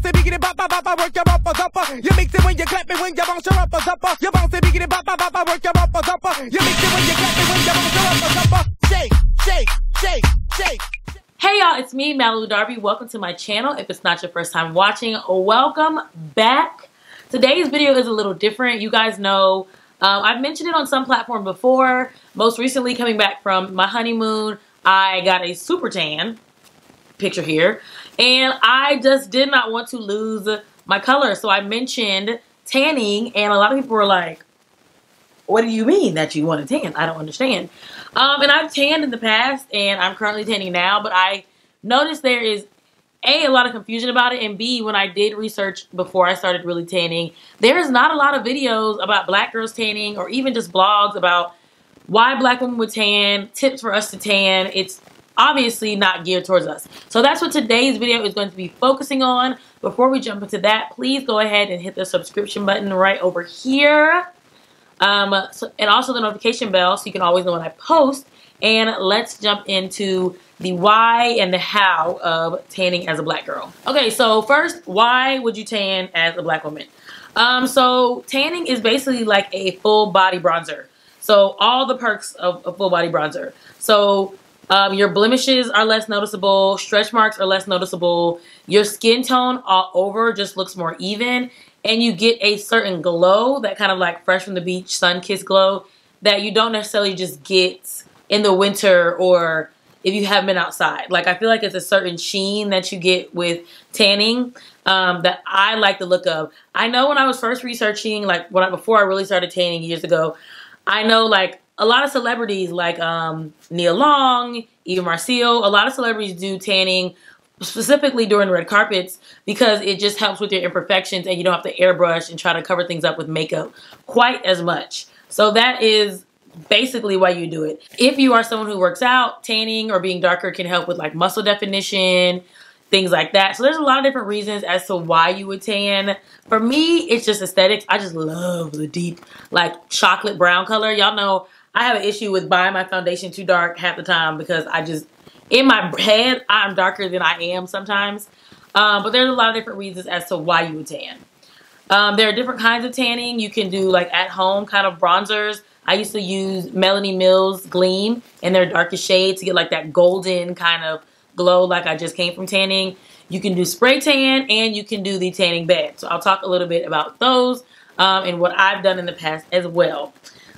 it, biggity, bop, bop, bop, work your uppers up. You mix it when you clap it, when you bounce your uppers up. You bounce it, biggity, bop, bop, bop, work your uppers up. You mix it when you clap it, when you bounce your uppers up. Shake, shake, shake, shake. Hey y'all, it's me, Malibu Darby. Welcome to my channel. If it's not your first time watching, welcome back. Today's video is a little different. You guys know I've mentioned it on some platform before. Most recently, coming back from my honeymoon, I got a super tan, picture here, and I just did not want to lose my color. So I mentioned tanning, and a lot of people were like, what do you mean that you want to tan? I don't understand. And I've tanned in the past, and I'm currently tanning now, but I noticed there is a lot of confusion about it, and B, when I did research before I started really tanning, there is not a lot of videos about black girls tanning, or even just blogs about why black women would tan, tips for us to tan. It's obviously not geared towards us. So that's what today's video is going to be focusing on. Before we jump into that, please go ahead and hit the subscription button right over here. And also the notification bell so you can always know when I post. And let's jump into the why and the how of tanning as a black girl. Okay, so first, why would you tan as a black woman? So tanning is basically like a full body bronzer. So all the perks of a full body bronzer. So your blemishes are less noticeable, stretch marks are less noticeable, your skin tone all over just looks more even, and you get a certain glow, that kind of like fresh from the beach, sun-kissed glow, that you don't necessarily just get in the winter or if you haven't been outside. Like, I feel like it's a certain sheen that you get with tanning that I like the look of. I know when I was first researching, like before I really started tanning years ago, I know like a lot of celebrities like Nia Long, Eva Marcille, a lot of celebrities do tanning specifically during red carpets because it just helps with your imperfections and you don't have to airbrush and try to cover things up with makeup quite as much. So that is basically why you do it. If you are someone who works out, tanning or being darker can help with like muscle definition, things like that. So there's a lot of different reasons as to why you would tan. For me, it's just aesthetics. I just love the deep like chocolate brown color. Y'all know I have an issue with buying my foundation too dark half the time because I just, in my head, I'm darker than I am sometimes. But there's a lot of different reasons as to why you would tan. There are different kinds of tanning. You can do like at home kind of bronzers. I used to use Melanie Mills Gleam in their darkest shade to get like that golden kind of glow like I just came from tanning. You can do spray tan and you can do the tanning bed. So I'll talk a little bit about those and what I've done in the past as well.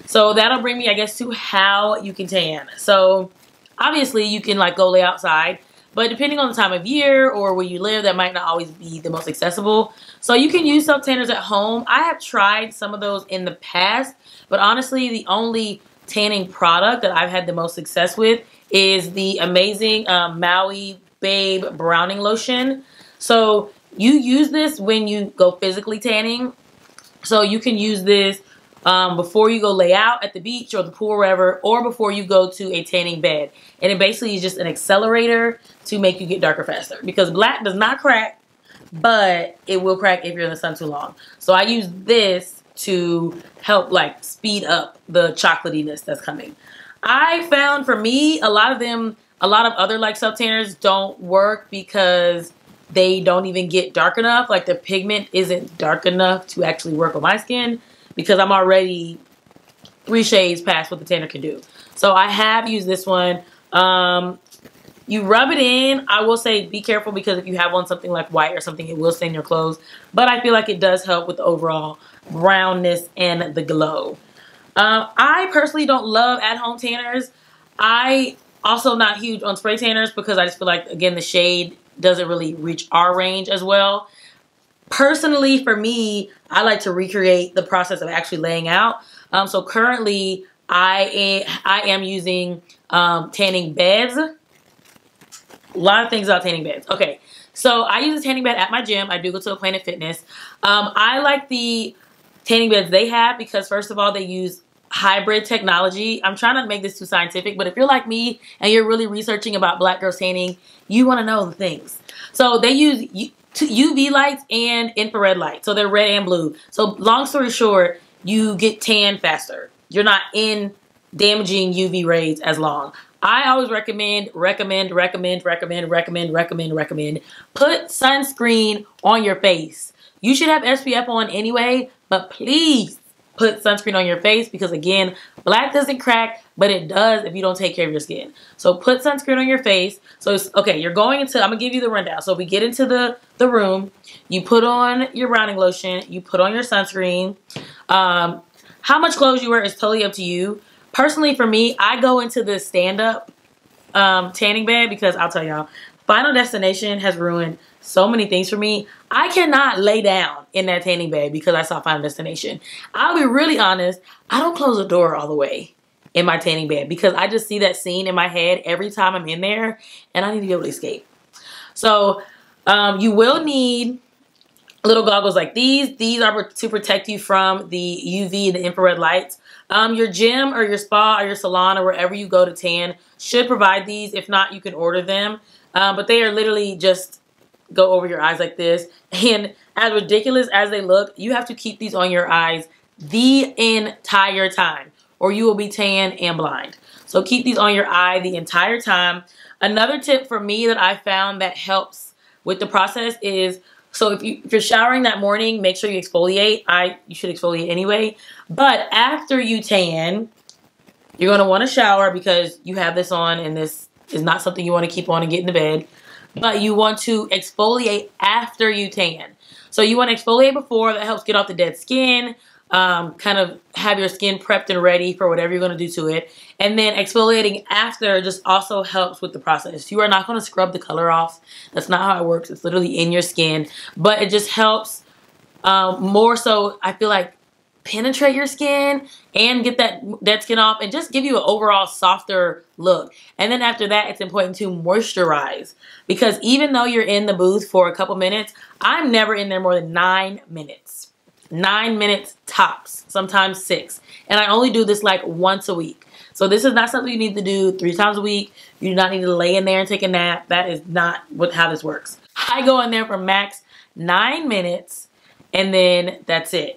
So that'll bring me, I guess, to how you can tan. So obviously you can like go lay outside, but depending on the time of year or where you live, that might not always be the most accessible. So you can use self tanners at home. I have tried some of those in the past, but honestly, the only tanning product that I've had the most success with is the amazing Maui Babe Browning Lotion. So you use this when you go physically tanning. So you can use this before you go lay out at the beach or the pool or wherever, or before you go to a tanning bed. And it basically is just an accelerator to make you get darker faster. Because black does not crack, but it will crack if you're in the sun too long. So I use this to help like speed up the chocolatiness that's coming. I found for me, a lot of other like self tanners don't work because they don't even get dark enough. Like the pigment isn't dark enough to actually work on my skin because I'm already 3 shades past what the tanner can do. So I have used this one. You rub it in. I will say be careful because if you have on something like white or something, it will stain your clothes. But I feel like it does help with the overall brownness and the glow. I personally don't love at-home tanners. I also not huge on spray tanners because I just feel like, again, the shade doesn't really reach our range as well. Personally, for me, I like to recreate the process of actually laying out. So currently, I am using tanning beds. A lot of things about tanning beds. Okay, so I use a tanning bed at my gym. I do go to a Planet Fitness. I like the tanning beds they have because, first of all, they use hybrid technology. I'm trying not to make this too scientific, but if you're like me and you're really researching about black girls tanning, you want to know the things. So they use UV lights and infrared light. So they're red and blue. So long story short, you get tan faster. You're not in damaging UV rays as long. I always recommend, put sunscreen on your face. You should have SPF on anyway, but please put sunscreen on your face because, again, black doesn't crack, but it does if you don't take care of your skin. So put sunscreen on your face. So it's okay. You're going into, I'm gonna give you the rundown. So we get into the room, you put on your browning lotion, you put on your sunscreen. How much clothes you wear is totally up to you. Personally, for me, I go into the stand-up tanning bed because I'll tell y'all, Final Destination has ruined so many things for me. I cannot lay down in that tanning bed because I saw Final Destination. I'll be really honest, I don't close the door all the way in my tanning bed because I just see that scene in my head every time I'm in there and I need to be able to escape. So you will need little goggles like these. These are to protect you from the UV and the infrared lights. Your gym or your spa or your salon or wherever you go to tan should provide these. If not, you can order them. But they are literally just go over your eyes like this. And as ridiculous as they look, you have to keep these on your eyes the entire time or you will be tan and blind. So keep these on your eye the entire time. Another tip for me that I found that helps with the process is, so if you're showering that morning, make sure you exfoliate. You should exfoliate anyway. But after you tan, you're going to want to shower because you have this on and this is not something you want to keep on and get into bed. But you want to exfoliate after you tan. So you want to exfoliate before. That helps get off the dead skin. Kind of have your skin prepped and ready for whatever you're going to do to it. And then exfoliating after just also helps with the process. You are not going to scrub the color off. That's not how it works. It's literally in your skin. But it just helps more so, I feel like, penetrate your skin and get that dead skin off and just give you an overall softer look. And then after that, it's important to moisturize because even though you're in the booth for a couple minutes, I'm never in there more than 9 minutes. 9 minutes tops, sometimes 6. And I only do this like once a week. So this is not something you need to do 3 times a week. You do not need to lay in there and take a nap. That is not how this works. I go in there for max 9 minutes and then that's it.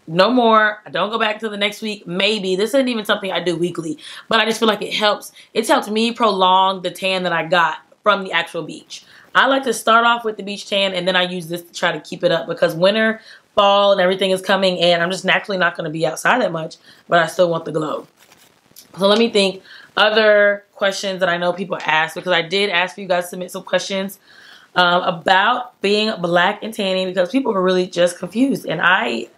No more. I don't go back to the next week. Maybe. This isn't even something I do weekly. But I just feel like it helps. It's helped me prolong the tan that I got from the actual beach. I like to start off with the beach tan and then I use this to try to keep it up because winter, fall, and everything is coming and I'm just naturally not going to be outside that much. But I still want the glow. So let me think. Other questions that I know people ask because I did ask for you guys to submit some questions about being black and tanning because people were really just confused. And I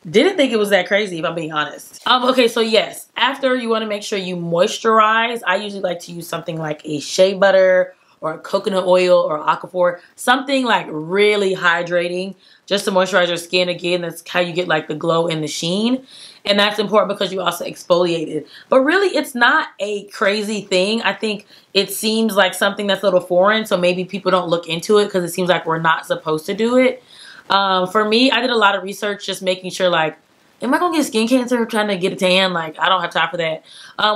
didn't think it was that crazy, if I'm being honest. Okay, so yes, after you want to make sure you moisturize. I usually like to use something like a shea butter or a coconut oil or aquaphor, something like really hydrating just to moisturize your skin. Again, that's how you get like the glow and the sheen. And that's important because you also exfoliated. But really, it's not a crazy thing. I think it seems like something that's a little foreign, so maybe people don't look into it because it seems like we're not supposed to do it. For me, I did a lot of research just making sure like, am I going to get skin cancer trying to get a tan? Like, I don't have time for that.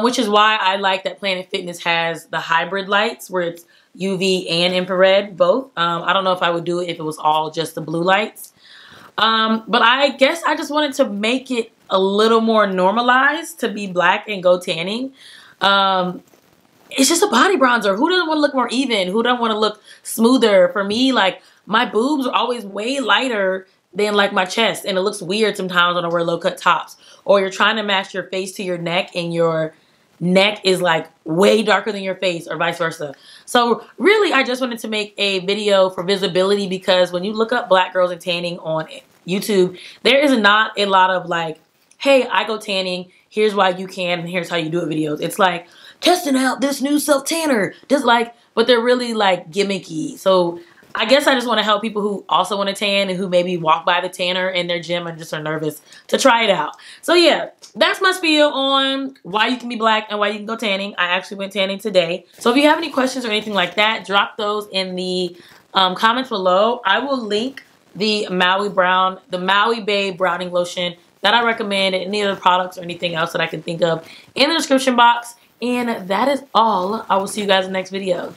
Which is why I like that Planet Fitness has the hybrid lights where it's UV and infrared, both. I don't know if I would do it if it was all just the blue lights. But I guess I just wanted to make it a little more normalized to be black and go tanning. It's just a body bronzer. Who doesn't want to look more even? Who doesn't want to look smoother? For me, like, my boobs are always way lighter than like my chest. And it looks weird sometimes when I wear low cut tops. Or you're trying to match your face to your neck and your neck is like way darker than your face or vice versa. So really, I just wanted to make a video for visibility because when you look up black girls and tanning on YouTube, there is not a lot of like, hey, I go tanning. Here's why you can and here's how you do it videos. It's like testing out this new self tanner. Just like, but they're really like gimmicky. So I guess I just want to help people who also want to tan and who maybe walk by the tanner in their gym and just are nervous to try it out. So yeah, that's my spiel on why you can be black and why you can go tanning. I actually went tanning today. So if you have any questions or anything like that, drop those in the comments below. I will link the Maui Babe Browning Lotion that I recommend and any other products or anything else that I can think of in the description box. And that is all. I will see you guys in the next video.